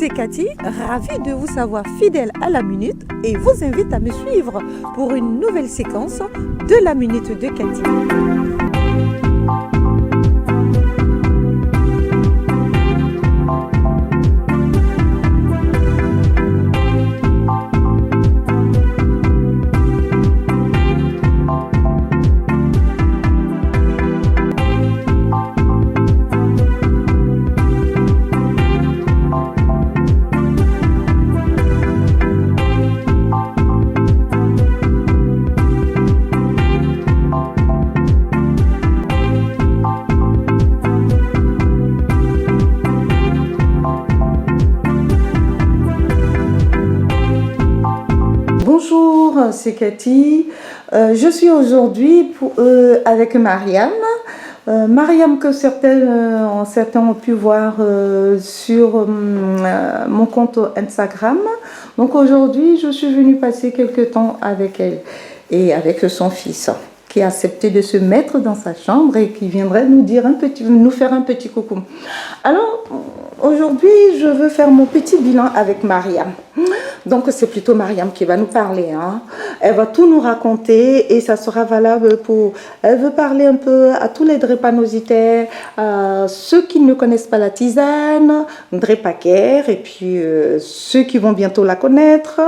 c'est Cathy, ravie de vous savoir fidèle à la minute et vous invite à me suivre pour une nouvelle séquence de la minute de Cathy. Bonjour, c'est Cathy. Je suis aujourd'hui avec Mariam. Mariam que certains ont pu voir sur mon compte Instagram. Donc aujourd'hui, je suis venue passer quelques temps avec elle et avec son fils qui a accepté de se mettre dans sa chambre et qui viendrait nous faire un petit coucou. Alors, aujourd'hui, je veux faire mon petit bilan avec Mariam. Donc, c'est plutôt Mariam qui va nous parler. Elle va tout nous raconter et ça sera valable pour... Elle veut parler un peu à tous les drépanocytaires, à ceux qui ne connaissent pas la tisane, Drépaker, et puis ceux qui vont bientôt la connaître.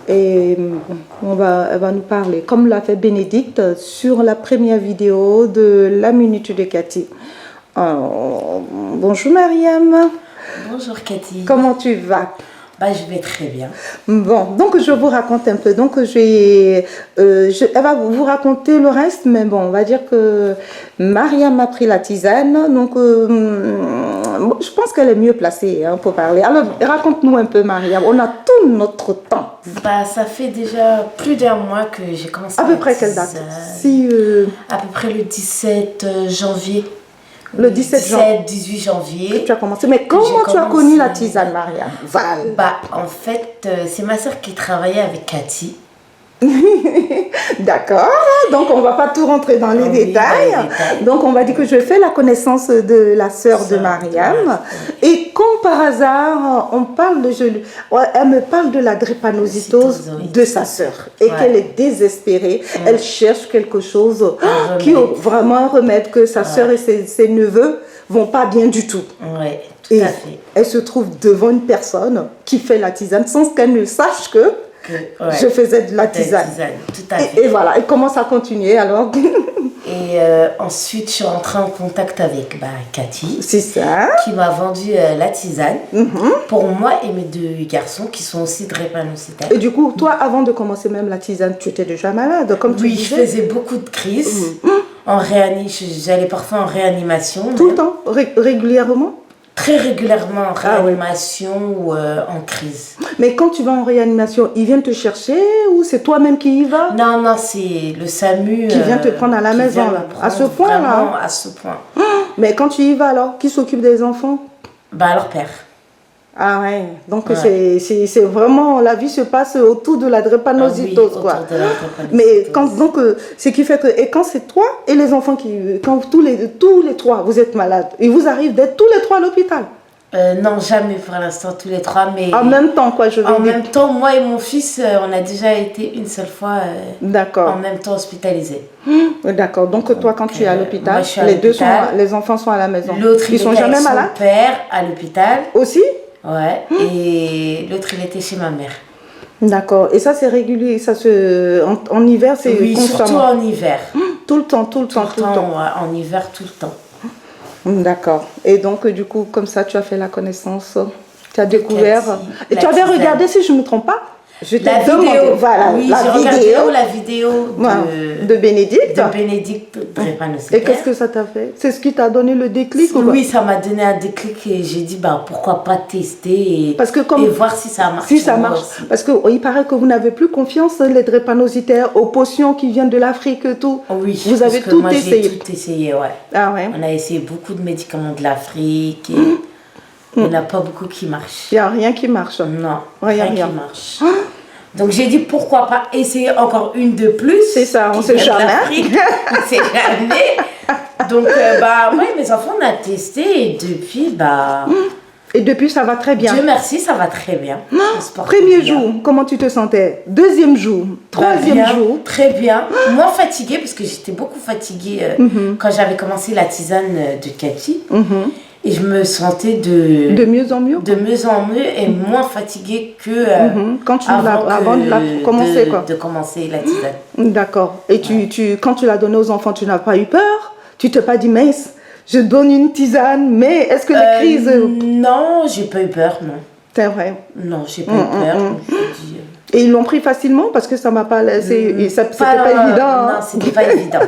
Et elle va nous parler, comme l'a fait Bénédicte sur la première vidéo de la minute de Cathy. Bonjour Mariam. Bonjour Cathy. Comment tu vas? Je vais très bien. Bon, donc je vous raconte un peu. Donc elle va vous raconter le reste, mais bon, on va dire que Mariam a pris la tisane. Donc je pense qu'elle est mieux placée pour parler. Alors raconte-nous un peu Mariam, on a tout notre temps. Ça fait déjà plus d'un mois que j'ai commencé. À peu près quelle date? À peu près le 17 janvier. Le 18 janvier. Tu as commencé. Mais comment tu as connu la tisane, Mariam? En fait, c'est ma soeur qui travaillait avec Cathy. D'accord, donc on ne va pas tout rentrer dans les détails. Donc on va dire que je fais la connaissance de la sœur de Mariam. Et comme par hasard, elle me parle de la drépanocytose de sa sœur. Et qu'elle est désespérée. Elle cherche quelque chose qui est vraiment un remède, que sa sœur et ses neveux vont pas bien du tout. Oui, tout à fait. Elle se trouve devant une personne qui fait la tisane sans qu'elle ne sache que je faisais de la tisane. Tout à fait. Et voilà, elle commence à continuer alors. Et ensuite, je suis entrée en contact avec Cathy. C'est ça. Qui m'a vendu la tisane pour moi et mes deux garçons qui sont aussi drépanocytaires. Et du coup, toi, avant de commencer même la tisane, tu étais déjà malade, comme tu disais. Oui, je faisais beaucoup de crises. J'allais parfois en réanimation. Tout le temps, régulièrement? Très régulièrement en réanimation ou en crise. Mais quand tu vas en réanimation, ils viennent te chercher ou c'est toi-même qui y vas? Non, c'est le SAMU qui vient te prendre à la maison. À ce point-là? À ce point. Mais quand tu y vas alors, qui s'occupe des enfants? Leur père. Ah ouais, donc c'est vraiment, la vie se passe autour de la drépanocytose, quoi. Mais ce qui fait que, et quand c'est toi et les enfants quand tous les trois, vous êtes malades, il vous arrive d'être tous les trois à l'hôpital? Non, jamais pour l'instant, tous les trois, mais... En même temps, quoi, je veux dire. En même temps, moi et mon fils, on a déjà été une seule fois en même temps hospitalisés. D'accord, donc toi, quand tu es à l'hôpital, les enfants sont à la maison. L'autre, ils sont jamais malades? Son père à l'hôpital. Aussi? Ouais, et l'autre, il était chez ma mère. D'accord, et ça c'est régulier, en hiver c'est constamment? Surtout en hiver. Tout le temps. Ouais, en hiver, tout le temps. D'accord, et donc du coup, comme ça, tu as fait la connaissance, tu as découvert, et tu avais regardé, si je ne me trompe pas, Je t'ai demandé, voilà, oui, la vidéo de Bénédicte. De Bénédicte drépanocytaire. Et qu'est-ce que ça t'a fait? C'est ce qui t'a donné le déclic? Oui, ça m'a donné un déclic et j'ai dit pourquoi pas tester et voir si ça marche. Si ça marche. Parce qu'il paraît que vous n'avez plus confiance, les drépanocytaires, aux potions qui viennent de l'Afrique et tout. Oui, vous avez tout essayé. J'ai tout essayé, ouais. Ah ouais. On a essayé beaucoup de médicaments de l'Afrique et il n'y en a pas beaucoup qui marchent. Il n'y a rien qui marche? Non, rien qui marche. Donc j'ai dit pourquoi pas essayer encore une de plus. C'est ça, on ne sait jamais. On sait jamais. Donc moi et mes enfants on a testé et depuis Et depuis, ça va très bien. Dieu merci, ça va très bien. Le sport, Premier bien. jour, comment tu te sentais? Deuxième jour, troisième Bien, jour. Très bien. Moins fatiguée, parce que j'étais beaucoup fatiguée quand j'avais commencé la tisane de Cathy. Et je me sentais De mieux en mieux. de mieux en mieux et moins fatiguée que Quand tu avant de la commencer, quoi. de commencer la tisane. D'accord. Et quand tu l'as donné aux enfants, tu n'as pas eu peur? Tu t'es pas dit, mince, je donne une tisane, mais est-ce que les crises... Non, j'ai pas eu peur, non. C'est vrai. Non, j'ai pas eu peur. Donc je dis, Et ils l'ont pris facilement parce que ça m'a pas laissé... C'était pas évident. Non, Hein. c'était pas évident.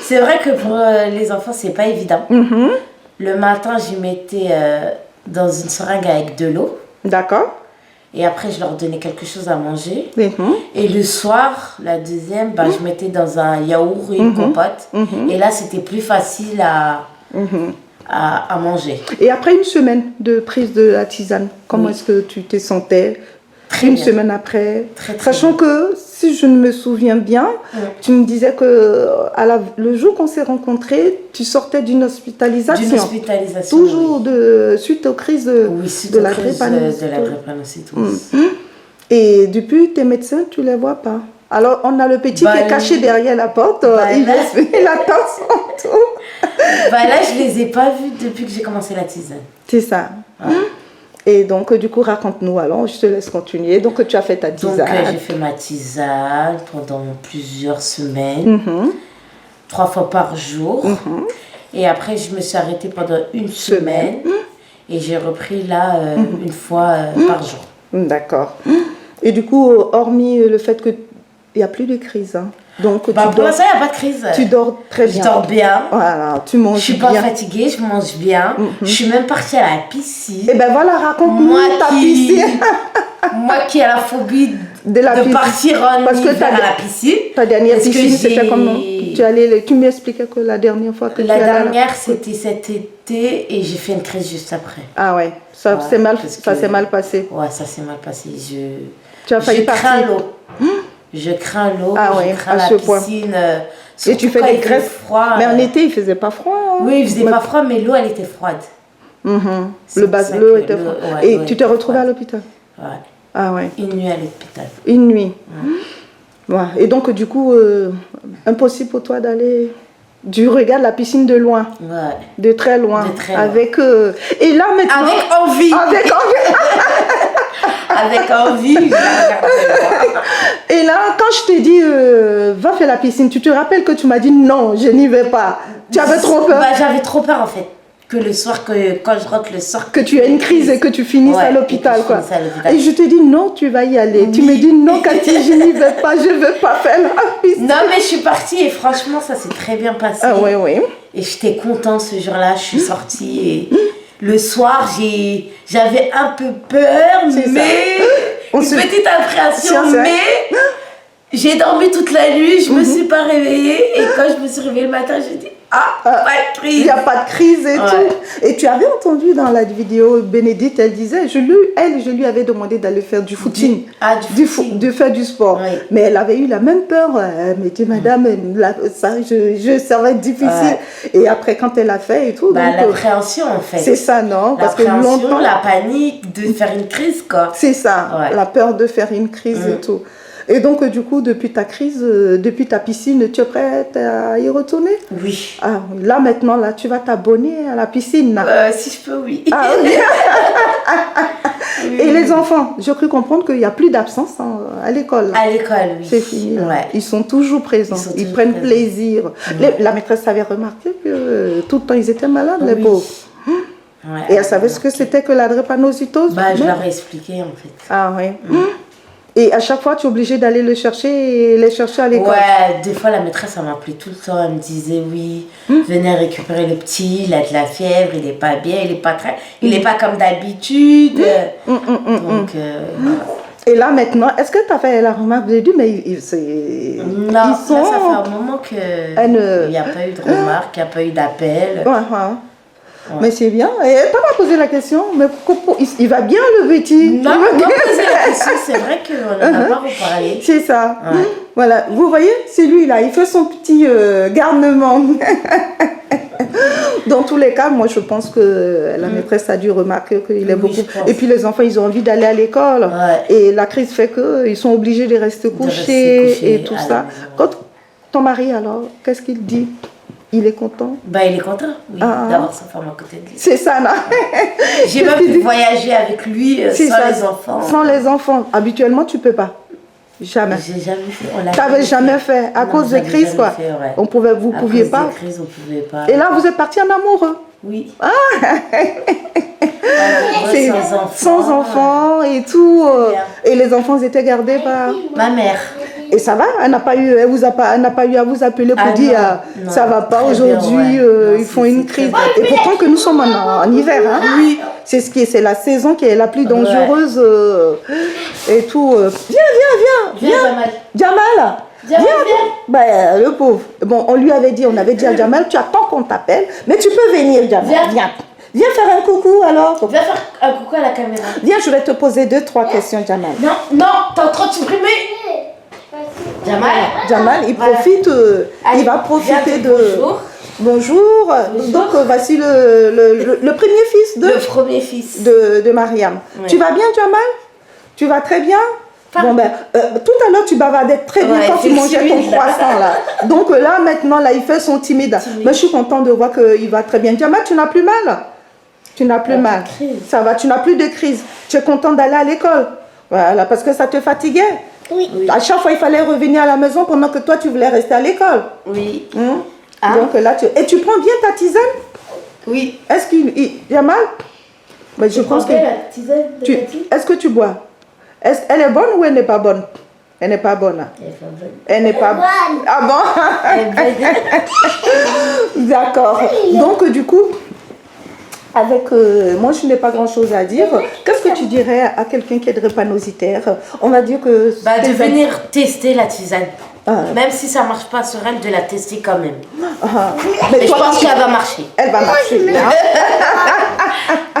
C'est vrai que pour les enfants, c'est pas évident. Le matin, j'y mettais dans une seringue avec de l'eau. D'accord. Et après, je leur donnais quelque chose à manger. Et le soir, la deuxième, je mettais dans un yaourt une compote. Et là, c'était plus facile à manger. Et après une semaine de prise de la tisane, comment est-ce que tu te sentais? Une semaine après, sachant que, si je me souviens bien, tu me disais que le jour qu'on s'est rencontrés, tu sortais d'une hospitalisation. D'une hospitalisation. Toujours suite aux crises de la drépanocytose. Et depuis, tes médecins, tu ne les vois pas. Alors, on a le petit qui est caché derrière la porte, il attend son tour. Là, je ne les ai pas vus depuis que j'ai commencé la tisane. C'est ça. Et donc, du coup, raconte-nous, alors, je te laisse continuer. Donc, tu as fait ta tisane. Donc, j'ai fait ma tisane pendant plusieurs semaines, 3 fois par jour. Et après, je me suis arrêtée pendant une semaine. Et j'ai repris là, une fois par jour. D'accord. Et du coup, hormis le fait qu'il n'y a plus de crise, hein. Donc, pour l'instant, il n'y a pas de crise. Tu dors très bien. Je dors bien. Voilà, tu manges bien. Je suis pas fatiguée, je mange bien. Je suis même partie à la piscine. Et ben voilà, raconte-nous ta piscine. Moi qui ai la phobie de partir en hiver à la piscine. Ta dernière piscine, c'était comment? Tu m'expliquais que la dernière fois que la dernière, c'était cet été et j'ai fait une crise juste après. Ah ouais, ça s'est mal passé. Ouais, ça s'est mal passé. Tu as failli partir. Crains l'eau. Je crains l'eau, je crains la piscine. Et tu fais des greffes. Mais en été, il faisait pas froid. Hein? Oui, il faisait pas froid, mais l'eau, elle était froide. L'eau était froide. Et tu t'es retrouvée à l'hôpital? Ouais. Ah ouais. Une nuit à l'hôpital. Une nuit. Ouais. Et donc, du coup, impossible pour toi d'aller... Tu regardes la piscine de loin. Ouais. De très loin. Avec... Et là, maintenant... Avec envie. Avec envie, je la regarde. Et là, quand je t'ai dit, va faire la piscine, tu te rappelles que tu m'as dit non, je n'y vais pas. Tu avais trop peur. J'avais trop peur en fait. Que le soir, quand je rentre le soir. Que tu aies une crise et que tu finisses à l'hôpital, quoi. Et je te dis non, tu vas y aller. Oui. Tu me dis non, Cathy, je n'y vais pas, je ne veux pas faire la piscine. Non, mais je suis partie et franchement, ça s'est très bien passé. Ah oui, oui. Et j'étais contente ce jour-là, je suis sortie et le soir, j'avais un peu peur, mais une petite appréhension, mais j'ai dormi toute la nuit, je me suis pas réveillée et quand je me suis réveillée le matin, j'ai dit pas de crise. Il n'y a pas de crise et tout. Et tu avais entendu dans la vidéo, Bénédicte, elle disait, je lui avais demandé d'aller faire du footing, de faire du sport. Oui. Mais elle avait eu la même peur. Elle m'a dit, madame, ça va être difficile. Et après, quand elle a fait et tout. L'appréhension, en fait. C'est ça, non? Parce que longtemps, la panique de faire une crise, quoi. C'est ça, la peur de faire une crise et tout. Et donc, du coup, depuis ta crise, depuis ta piscine, tu es prête à y retourner? Oui. Ah, là, maintenant, là, tu vas t'abonner à la piscine, là. Si je peux, oui. Ah, oui. Et les enfants, j'ai cru comprendre qu'il n'y a plus d'absence à l'école. À l'école, oui. C'est fini. Ouais. Ils sont toujours présents. Ils prennent plaisir. La maîtresse avait remarqué que tout le temps, ils étaient malades, les pauvres. Ouais, et elle savait ce que c'était que la drépanocytose? Je leur ai expliqué, en fait. Ah, oui. Et à chaque fois, tu es obligée d'aller les chercher à l'école? Ouais, des fois, la maîtresse, elle m'appelait tout le temps. Elle me disait, oui, venez récupérer le petit, il a de la fièvre, il n'est pas bien, il n'est pas comme d'habitude. Donc, Et là, maintenant, est-ce que tu as fait la remarque? J'ai dit, mais non, là, ça fait un moment qu'il n'y a pas eu de remarque, il n'y a pas eu d'appel. Ouais. Mais c'est bien. Et tu n'as pas posé la question, mais il va bien le petit? Non, on n'a pas posé la question, c'est vrai qu'on n'en a pas reparlé. C'est ça. Voilà, vous voyez, c'est lui là, il fait son petit garnement. Dans tous les cas, moi je pense que la maîtresse a dû remarquer qu'il est beaucoup. Et puis les enfants, ils ont envie d'aller à l'école. Ouais. Et la crise fait qu'ils sont obligés de rester couchés et tout ça. Quand ton mari alors, qu'est-ce qu'il dit? Il est content? Bah, il est content, oui, d'avoir sa femme à côté de lui. C'est ça, là. J'ai même pu voyager avec lui sans les enfants. Sans les enfants. Habituellement, tu peux pas. Jamais. J'ai jamais fait. Tu n'avais jamais fait à cause de crise, quoi. Fait, ouais. Vous pouviez pas. À cause de crise, on pouvait pas. Et là, vous êtes partis en amoureux. Oui. C'est sans enfants et tout. Et les enfants étaient gardés par ma mère. Et ça va? Elle n'a pas eu à vous appeler pour dire non, ça va pas aujourd'hui, ils font une crise. Et pourtant que nous sommes en hiver, hein? Oui. C'est la saison qui est la plus dangereuse et tout. Viens, Jamal. Viens. Ben, le pauvre. Bon, on lui avait dit, on avait dit à Jamal, tu attends qu'on t'appelle, mais tu peux venir, Jamal. Viens faire un coucou alors. Viens faire un coucou à la caméra. Viens, je vais te poser 2-3 questions, Jamal. Non, t'es en train de supprimer. Jamal, il profite, il va profiter de... Bonjour. Donc, voici le premier fils de... Le premier fils. De Mariam. Ouais. Tu vas bien, Jamal? Tu vas très bien? Bon, ben, tout à l'heure, tu bavardais très bien quand tu mangeais ton croissant, là. Donc, là, maintenant, là, il fait son timide. Mais je suis contente de voir qu'il va très bien. Jamal, tu n'as plus mal? Tu n'as plus mal. Ça va, tu n'as plus de crise. Tu es contente d'aller à l'école? Voilà, parce que ça te fatiguait? Oui. À chaque fois, il fallait revenir à la maison pendant que toi, tu voulais rester à l'école. Oui. Donc là, et tu prends bien ta tisane? Oui. Est-ce qu'il y a mal? Mais je pense que... la tisane de Est-ce que tu bois? Elle est bonne ou elle n'est pas bonne? Elle n'est pas bonne. Elle n'est pas bonne. Ah bon? D'accord. Donc, du coup... Avec moi, je n'ai pas grand-chose à dire. Qu'est-ce que tu dirais à quelqu'un qui est drépanocytaire? On va dire que... de venir tester la tisane. Même si ça ne marche pas sur elle, de la tester quand même. Mais je pense qu'elle va marcher. Elle va marcher.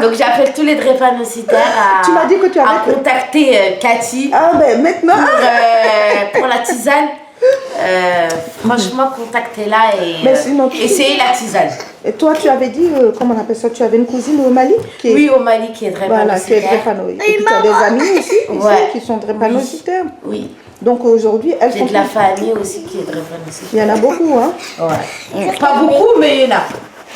Donc j'appelle tous les drépanocytaires tu m'as dit que tu avais à contacter Cathy maintenant pour la tisane. Franchement, contactez-la et essayez la tisane. Et toi, tu avais dit, comment on appelle ça? Tu avais une cousine au Mali Oui, au Mali qui est drépanocytaire. Voilà, qui est drépanocytaire. Et puis tu as des amis aussi qui sont drépanocytaires. Oui. Donc aujourd'hui, elles sont... J'ai de la famille aussi qui est drépanocytaire. Il y en a beaucoup, hein? Ouais. Pas beaucoup, mais il y en a.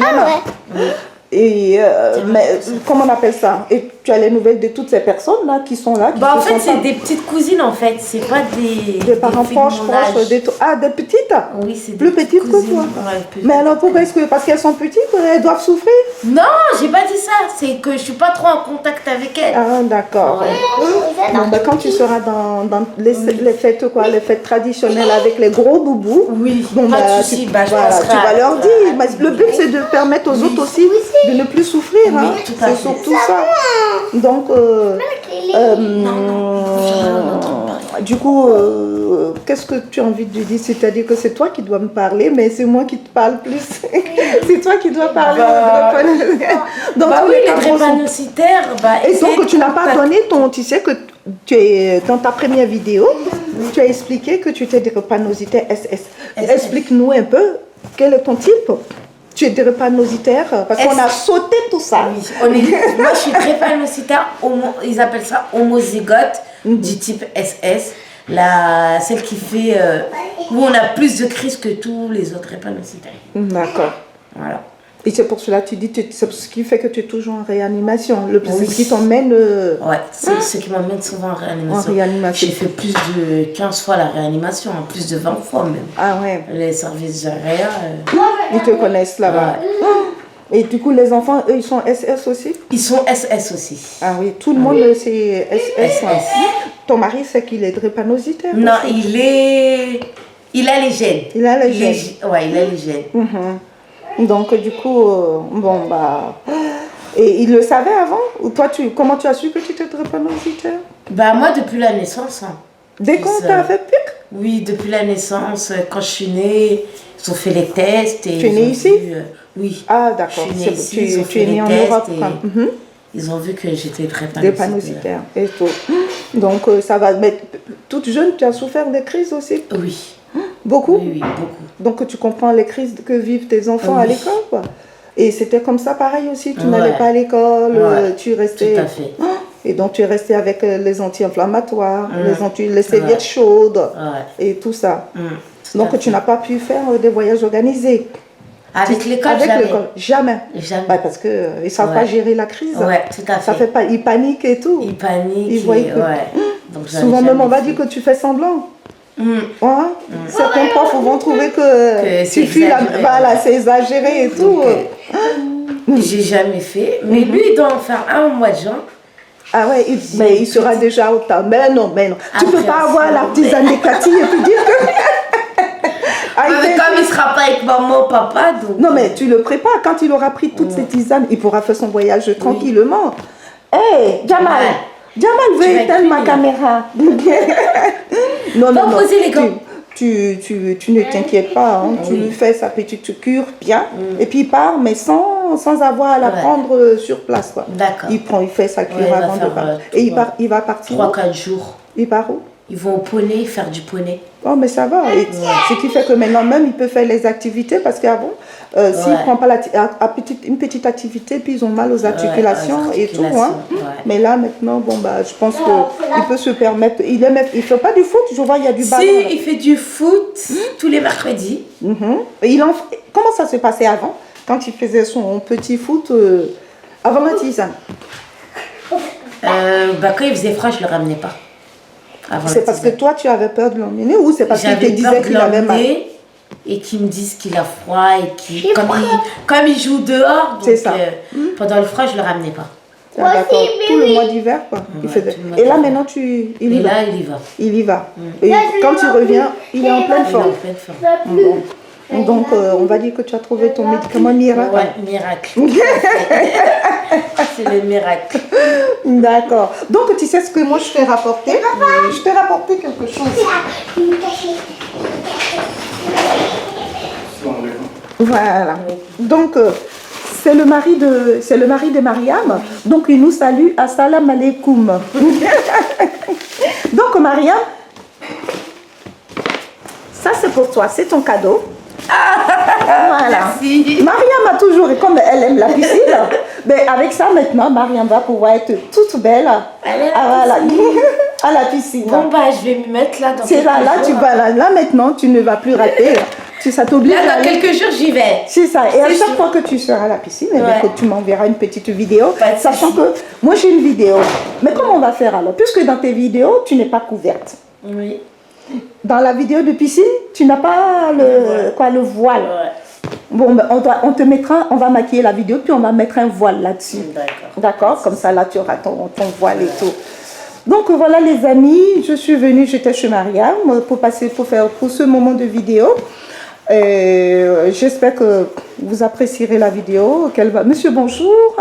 Ah ouais. Oui. Et mais, comment on appelle ça? Et tu as les nouvelles de toutes ces personnes là qui sont là en fait, c'est des petites cousines en fait. C'est pas des parents proches. Des petites? Oui, c'est plus petites que toi. Ouais, mais alors pourquoi est-ce que parce qu'elles sont petites, elles doivent souffrir? Non, j'ai pas dit ça. C'est que je suis pas trop en contact avec elles. Ah d'accord. Ouais. Bon, ben, quand tu seras dans les fêtes quoi, les fêtes traditionnelles avec les gros boubous. Oui. Bon, pas de souci. tu vas leur dire. Mais le but c'est de permettre aux autres aussi de ne plus souffrir. Hein. C'est surtout ça. Donc, du coup, qu'est-ce que tu as envie de dire? C'est-à-dire que c'est toi qui dois me parler, mais c'est moi qui te parle plus. C'est toi qui dois parler. Donc, oui, les drépanocytaires. Et donc, tu n'as pas donné ton... Tu sais que tu es dans ta première vidéo, tu as expliqué que tu étais drépanocytaire SS. Explique-nous un peu, quel est ton type? Tu es drépanocytaire parce qu'on a sauté tout ça. Oui, moi je suis drépanocytaire, ils appellent ça homozygote du type SS. Celle qui fait où on a plus de crises que tous les autres drépanocytaires. D'accord. Voilà. Et c'est pour cela que tu dis, c'est ce qui fait que tu es toujours en réanimation. C'est ce qui t'emmène... Ouais, c'est ce qui m'emmène souvent en réanimation. J'ai fait plus de 15 fois la réanimation, plus de 20 fois même. Ah ouais. Les services de réa... Ils te connaissent là-bas. Ouais. Et du coup, les enfants, eux, ils sont SS aussi? Ils sont SS aussi. Ah oui, tout le monde c'est SS. Ton mari, c'est qu'il est drépanocytaire? Non, il a les gènes. Il a les gènes. Ouais, il a les gènes. Donc du coup, bon bah... Et il le savait avant? Ou toi, comment tu as su que tu étais drépanocytaire? Moi, depuis la naissance. Hein. Dès qu'on t'a fait pic? Oui, depuis la naissance. Quand je suis née, ils ont fait les tests. Et tu es née ici? Oui. Ah d'accord, tu es née en Europe. Ils ont vu que j'étais drépanocytaire. Et tout. Donc, ça va. Mais toute jeune, tu as souffert des crises aussi? Oui. Beaucoup? Oui, beaucoup. Donc, tu comprends les crises que vivent tes enfants à l'école, quoi. Et c'était comme ça, pareil aussi. Tu n'allais pas à l'école, tu restais... Tout à fait. Et donc, tu es resté avec les anti-inflammatoires, les serviettes chaudes et tout ça. Donc, tu n'as pas pu faire des voyages organisés. Avec l'école, jamais. Jamais. Bah, parce qu'ils ne savent pas gérer la crise. Oui, tout à fait. Ça fait pas, ils paniquent et tout. Ils paniquent. Ils voient Donc, souvent même, on va dire que tu fais semblant. Certains profs vont trouver que tu fuis voilà, c'est exagéré et tout. J'ai jamais fait. Mais lui, il doit en faire un au mois de juin. Ah ouais, mais il sera déjà au temps. Mais non. Tu ne peux pas avoir l'artisan de Cathy et puis dire que... mais comme il ne sera pas avec maman, papa, donc... Non, mais tu le prépares. Quand il aura pris toutes ces tisanes, il pourra faire son voyage tranquillement. Hé, Jamal veut éteindre ma caméra. Non. Poser les gants. Tu ne t'inquiètes pas, hein. Tu lui fais sa petite cure bien, et puis il part, mais sans avoir à la prendre sur place, quoi. D'accord. Il fait sa cure avant de partir. Et il va partir 3-4 jours. Il part où? Ils vont au poney, faire du poney. Oh, mais ça va. Et ce qui fait que maintenant même, il peut faire les activités, parce qu'avant, s'il ne prend pas une petite activité, puis ils ont mal aux articulations et tout. Hein. Mais là, maintenant, je pense qu'il peut se permettre. Il ne fait pas du foot, je vois, il y a du ballon. Si, il fait du foot tous les mercredis. Et comment ça se passait avant, quand il faisait son petit foot avant la tisane? Quand il faisait froid, je ne le ramenais pas. C'est parce que toi, tu avais peur de l'emmener ou c'est parce qu'il te disait qu'il avait mal? Et qu'ils me disent qu'il a froid et comme il joue dehors, donc pendant le froid, je ne le ramenais pas. D'accord, tout le mois d'hiver, quoi. Et là, maintenant, il y va. Il y va. Et quand tu reviens, il est en pleine forme. Donc, on va dire que tu as trouvé ton médicament miracle. Oui, miracle. C'est le miracle. D'accord. Donc, tu sais ce que moi je t'ai rapporté? Je t'ai rapporté quelque chose. Voilà. Donc, c'est le mari de Mariam. Donc, il nous salue. Assalamu alaikum. Donc, Mariam, ça c'est pour toi. C'est ton cadeau. Voilà. Merci. Mariam a toujours, comme elle aime la piscine, mais avec ça maintenant, Mariam va pouvoir être toute belle à la piscine. Bon, je vais me mettre là dans là maintenant, tu ne vas plus rater. Ça t'oblige. Là, dans quelques jours, j'y vais. C'est ça. Et à chaque fois que tu seras à la piscine, que tu m'enverras une petite vidéo, sachant que moi j'ai une vidéo. Mais comment on va faire alors? Puisque dans tes vidéos, tu n'es pas couverte. Oui. Dans la vidéo de piscine, tu n'as pas le voile. Bon, on va maquiller la vidéo, puis on va mettre un voile là-dessus. D'accord. Comme ça, là, tu auras ton voile et tout. Donc voilà les amis, je suis venue, j'étais chez Mariam pour ce moment de vidéo. J'espère que vous apprécierez la vidéo. Monsieur, bonjour.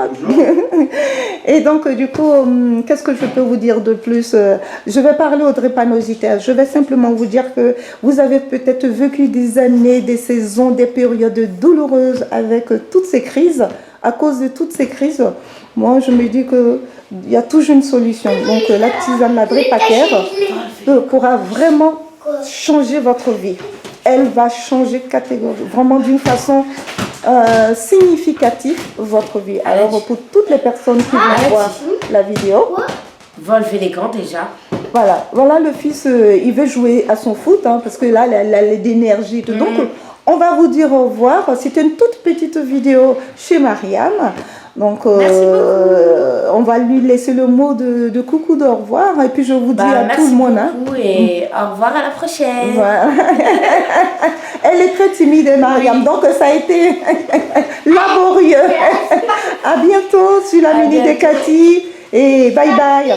Et donc, du coup, qu'est-ce que je peux vous dire de plus? Je vais parler au drépanocytaire. Je vais simplement vous dire que vous avez peut-être vécu des années, des saisons, des périodes douloureuses avec toutes ces crises. À cause de toutes ces crises, moi, je me dis qu'il y a toujours une solution. Donc, la tisane la Drépacare pourra vraiment changer votre vie. Elle va changer catégorie, vraiment d'une façon significative votre vie. Alors pour toutes les personnes qui vont voir la vidéo, va lever les gants déjà. Voilà le fils, il veut jouer à son foot parce que là, il a d'énergie. Donc on va vous dire au revoir. C'était une toute petite vidéo chez Mariam. Donc, on va lui laisser le mot de coucou, de au revoir. Et puis, je vous dis à tout le monde. Merci beaucoup et au revoir à la prochaine. Voilà. Elle est très timide, Mariam. Donc, ça a été laborieux. À bientôt sur la mini de Cathy. Et bye bye.